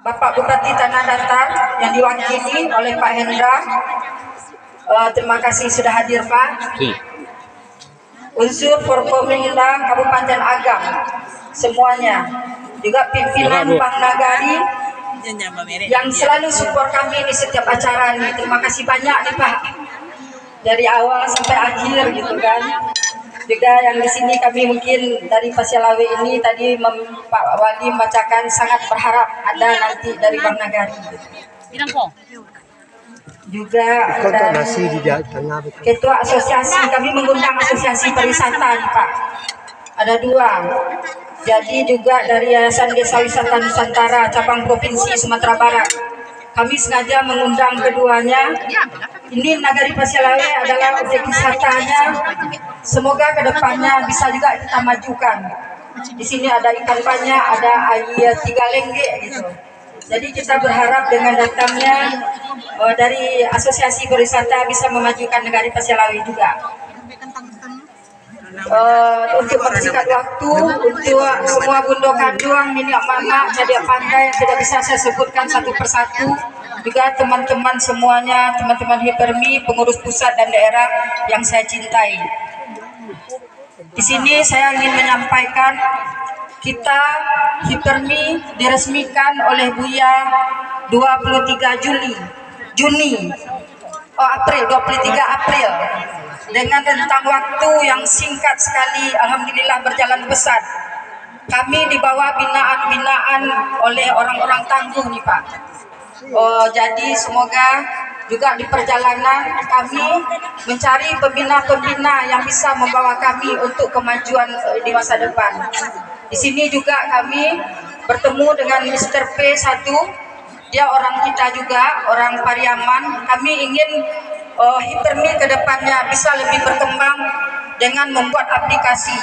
Bapak Bupati Tanah Datar yang diwakili oleh Pak Hendra. Terima kasih sudah hadir Pak. Unsur Forkominda Kabupaten Agam semuanya, juga pimpinan Bank Nagari yang selalu support kami di setiap acara ini. Terima kasih banyak nih Pak, dari awal sampai akhir gitu kan. Juga yang di sini kami mungkin dari Pasialawe ini tadi Pak Wali membacakan, sangat berharap ada nanti dari Bank Nagari. Juga dari Ketua Asosiasi, kami mengundang Asosiasi Pariwisata nih Pak. Ada 2. Jadi juga dari Yayasan Desa Wisata Nusantara cabang Provinsi Sumatera Barat. Kami sengaja mengundang keduanya. Ini Nagari Pasialawe adalah objek wisatanya. Semoga kedepannya bisa juga kita majukan. Di sini ada ikan banyak, ada air 3 lengge gitu. Jadi kita berharap dengan datangnya dari Asosiasi Pariwisata bisa memajukan Nagari Pasialawe juga. Untuk mempersingkat waktu, untuk semua bundo kanduang, minyak mama, cadia pandai yang tidak bisa saya sebutkan satu persatu, juga teman-teman semuanya, teman-teman Hipermi, pengurus pusat dan daerah yang saya cintai. Di sini saya ingin menyampaikan, kita Hipermi diresmikan oleh Buya 23 April dengan rentang waktu yang singkat sekali. Alhamdulillah berjalan pesat. Kami dibawa binaan-binaan oleh orang-orang tangguh nih Pak. Jadi semoga juga di perjalanan kami mencari pembina-pembina yang bisa membawa kami untuk kemajuan di masa depan. Di sini juga kami bertemu dengan Mr. P1. Dia orang kita juga, orang Pariaman. Kami ingin Hipermi ke depannya bisa lebih berkembang dengan membuat aplikasi